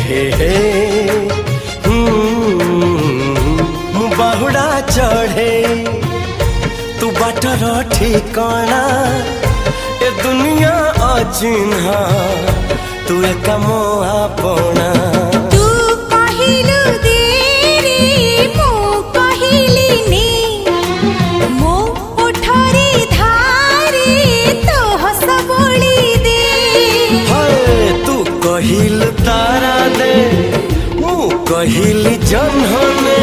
हे बाहुड़ा चढ़े तू बाटर ठिकाना ए दुनिया अचिन्हा तू एक मोआ पोना कहिल तारा दे मु कहिल जन्हने